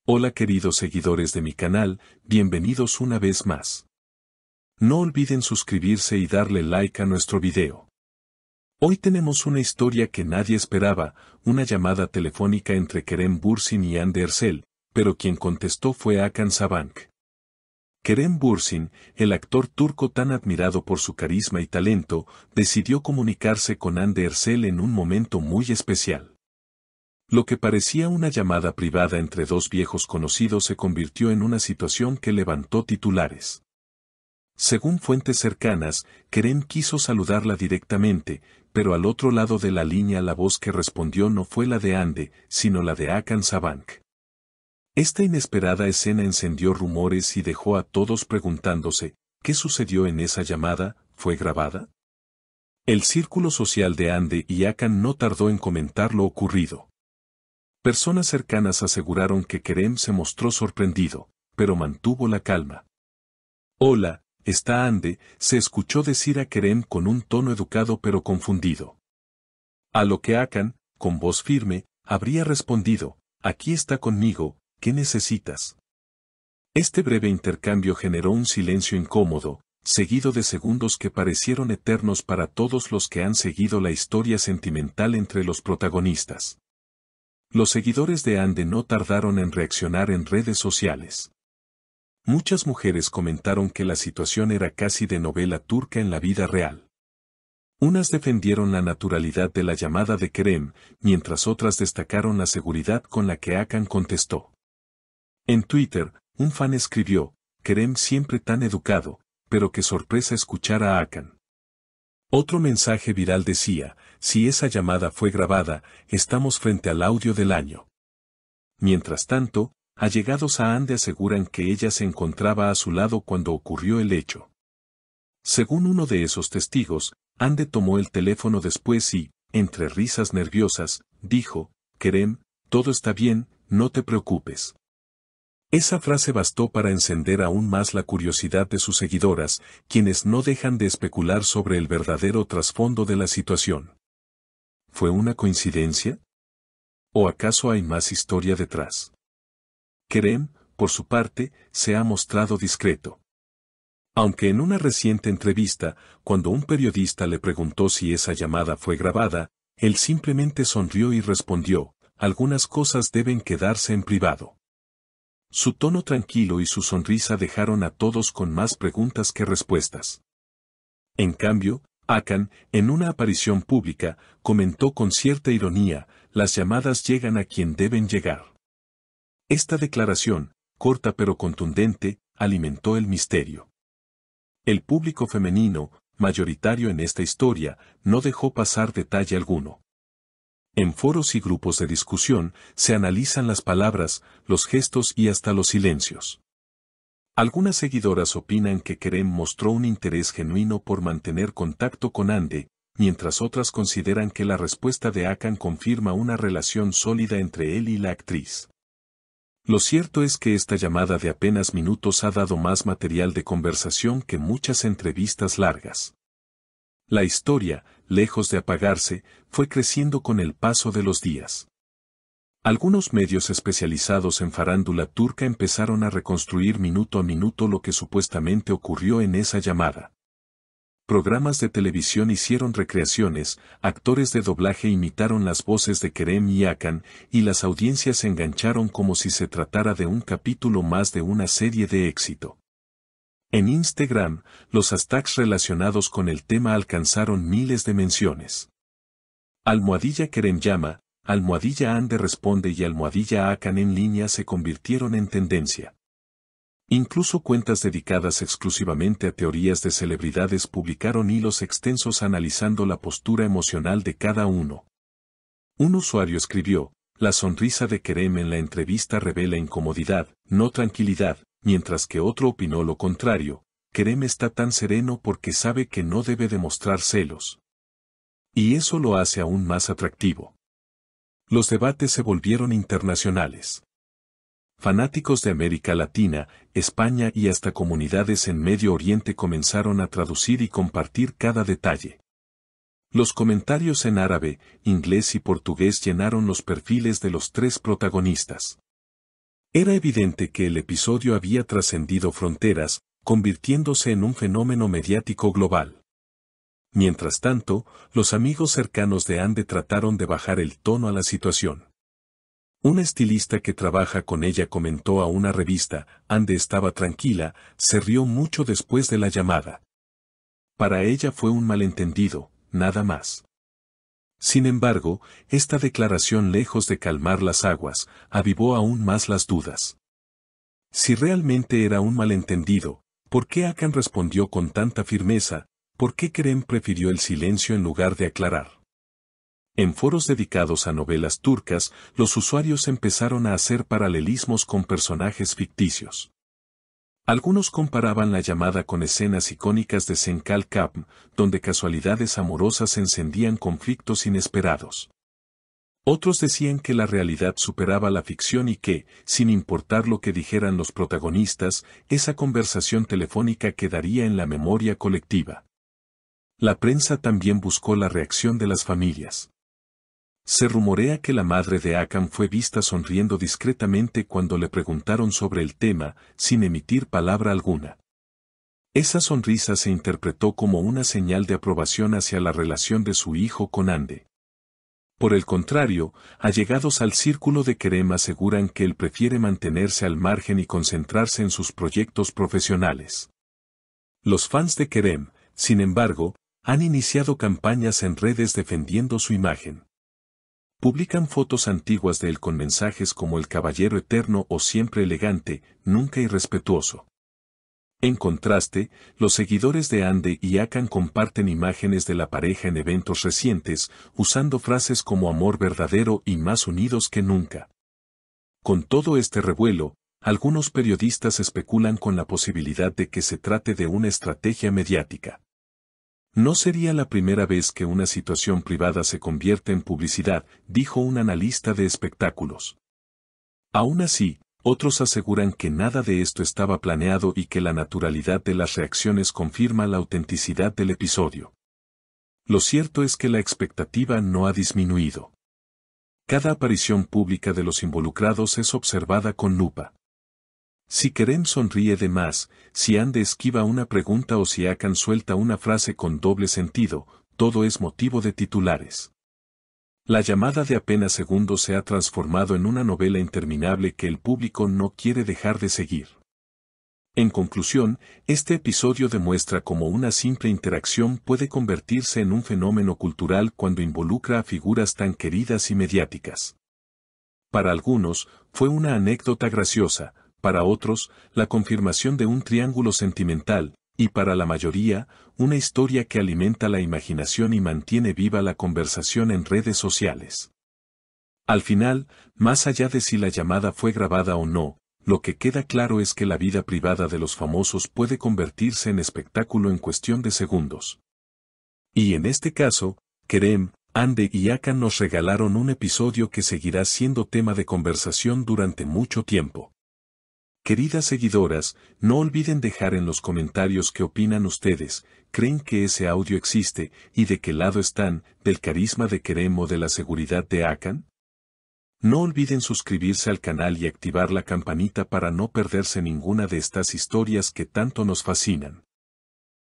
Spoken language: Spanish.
Hola queridos seguidores de mi canal, bienvenidos una vez más. No olviden suscribirse y darle like a nuestro video. Hoy tenemos una historia que nadie esperaba, una llamada telefónica entre Kerem Bürsin y Hande Erçel, pero quien contestó fue Hakan Sabancı. Kerem Bürsin, el actor turco tan admirado por su carisma y talento, decidió comunicarse con Hande Erçel en un momento muy especial. Lo que parecía una llamada privada entre dos viejos conocidos se convirtió en una situación que levantó titulares. Según fuentes cercanas, Kerem quiso saludarla directamente, pero al otro lado de la línea la voz que respondió no fue la de Hande, sino la de Hakan Sabancı. Esta inesperada escena encendió rumores y dejó a todos preguntándose, ¿qué sucedió en esa llamada? ¿Fue grabada? El círculo social de Hande y Hakan no tardó en comentar lo ocurrido. Personas cercanas aseguraron que Kerem se mostró sorprendido, pero mantuvo la calma. Hola, ¿está Hande?, se escuchó decir a Kerem con un tono educado pero confundido. A lo que Hakan, con voz firme, habría respondido, aquí está conmigo, ¿qué necesitas? Este breve intercambio generó un silencio incómodo, seguido de segundos que parecieron eternos para todos los que han seguido la historia sentimental entre los protagonistas. Los seguidores de Hande no tardaron en reaccionar en redes sociales. Muchas mujeres comentaron que la situación era casi de novela turca en la vida real. Unas defendieron la naturalidad de la llamada de Kerem, mientras otras destacaron la seguridad con la que Hakan contestó. En Twitter, un fan escribió, Kerem siempre tan educado, pero qué sorpresa escuchar a Hakan. Otro mensaje viral decía, si esa llamada fue grabada, estamos frente al audio del año. Mientras tanto, allegados a Hande aseguran que ella se encontraba a su lado cuando ocurrió el hecho. Según uno de esos testigos, Hande tomó el teléfono después y, entre risas nerviosas, dijo, Kerem, todo está bien, no te preocupes. Esa frase bastó para encender aún más la curiosidad de sus seguidoras, quienes no dejan de especular sobre el verdadero trasfondo de la situación. ¿Fue una coincidencia? ¿O acaso hay más historia detrás? Kerem, por su parte, se ha mostrado discreto. Aunque en una reciente entrevista, cuando un periodista le preguntó si esa llamada fue grabada, él simplemente sonrió y respondió, algunas cosas deben quedarse en privado. Su tono tranquilo y su sonrisa dejaron a todos con más preguntas que respuestas. En cambio, Hakan, en una aparición pública, comentó con cierta ironía, las llamadas llegan a quien deben llegar. Esta declaración, corta pero contundente, alimentó el misterio. El público femenino, mayoritario en esta historia, no dejó pasar detalle alguno. En foros y grupos de discusión, se analizan las palabras, los gestos y hasta los silencios. Algunas seguidoras opinan que Kerem mostró un interés genuino por mantener contacto con Hande, mientras otras consideran que la respuesta de Hakan confirma una relación sólida entre él y la actriz. Lo cierto es que esta llamada de apenas minutos ha dado más material de conversación que muchas entrevistas largas. La historia, lejos de apagarse, fue creciendo con el paso de los días. Algunos medios especializados en farándula turca empezaron a reconstruir minuto a minuto lo que supuestamente ocurrió en esa llamada. Programas de televisión hicieron recreaciones, actores de doblaje imitaron las voces de Kerem y Hakan, y las audiencias se engancharon como si se tratara de un capítulo más de una serie de éxito. En Instagram, los hashtags relacionados con el tema alcanzaron miles de menciones. @Kerem llama, @Hande responde y @Hakan en línea se convirtieron en tendencia. Incluso cuentas dedicadas exclusivamente a teorías de celebridades publicaron hilos extensos analizando la postura emocional de cada uno. Un usuario escribió, la sonrisa de Kerem en la entrevista revela incomodidad, no tranquilidad. Mientras que otro opinó lo contrario, Kerem está tan sereno porque sabe que no debe demostrar celos. Y eso lo hace aún más atractivo. Los debates se volvieron internacionales. Fanáticos de América Latina, España y hasta comunidades en Medio Oriente comenzaron a traducir y compartir cada detalle. Los comentarios en árabe, inglés y portugués llenaron los perfiles de los tres protagonistas. Era evidente que el episodio había trascendido fronteras, convirtiéndose en un fenómeno mediático global. Mientras tanto, los amigos cercanos de Ande trataron de bajar el tono a la situación. Una estilista que trabaja con ella comentó a una revista: Ande estaba tranquila, se rió mucho después de la llamada. Para ella fue un malentendido, nada más. Sin embargo, esta declaración, lejos de calmar las aguas, avivó aún más las dudas. Si realmente era un malentendido, ¿por qué Hakan respondió con tanta firmeza? ¿Por qué Kerem prefirió el silencio en lugar de aclarar? En foros dedicados a novelas turcas, los usuarios empezaron a hacer paralelismos con personajes ficticios. Algunos comparaban la llamada con escenas icónicas de Senkal Kapm, donde casualidades amorosas encendían conflictos inesperados. Otros decían que la realidad superaba la ficción y que, sin importar lo que dijeran los protagonistas, esa conversación telefónica quedaría en la memoria colectiva. La prensa también buscó la reacción de las familias. Se rumorea que la madre de Hakan fue vista sonriendo discretamente cuando le preguntaron sobre el tema, sin emitir palabra alguna. Esa sonrisa se interpretó como una señal de aprobación hacia la relación de su hijo con Ande. Por el contrario, allegados al círculo de Kerem aseguran que él prefiere mantenerse al margen y concentrarse en sus proyectos profesionales. Los fans de Kerem, sin embargo, han iniciado campañas en redes defendiendo su imagen. Publican fotos antiguas de él con mensajes como el caballero eterno o siempre elegante, nunca irrespetuoso. En contraste, los seguidores de Ande y Hakan comparten imágenes de la pareja en eventos recientes, usando frases como amor verdadero y más unidos que nunca. Con todo este revuelo, algunos periodistas especulan con la posibilidad de que se trate de una estrategia mediática. No sería la primera vez que una situación privada se convierte en publicidad, dijo un analista de espectáculos. Aún así, otros aseguran que nada de esto estaba planeado y que la naturalidad de las reacciones confirma la autenticidad del episodio. Lo cierto es que la expectativa no ha disminuido. Cada aparición pública de los involucrados es observada con lupa. Si Kerem sonríe de más, si Ande esquiva una pregunta o si Hakan suelta una frase con doble sentido, todo es motivo de titulares. La llamada de apenas segundos se ha transformado en una novela interminable que el público no quiere dejar de seguir. En conclusión, este episodio demuestra cómo una simple interacción puede convertirse en un fenómeno cultural cuando involucra a figuras tan queridas y mediáticas. Para algunos, fue una anécdota graciosa, para otros, la confirmación de un triángulo sentimental, y para la mayoría, una historia que alimenta la imaginación y mantiene viva la conversación en redes sociales. Al final, más allá de si la llamada fue grabada o no, lo que queda claro es que la vida privada de los famosos puede convertirse en espectáculo en cuestión de segundos. Y en este caso, Kerem, Ande y Hakan nos regalaron un episodio que seguirá siendo tema de conversación durante mucho tiempo. Queridas seguidoras, no olviden dejar en los comentarios qué opinan ustedes, ¿creen que ese audio existe y de qué lado están, del carisma de Kerem o de la seguridad de Hakan? No olviden suscribirse al canal y activar la campanita para no perderse ninguna de estas historias que tanto nos fascinan.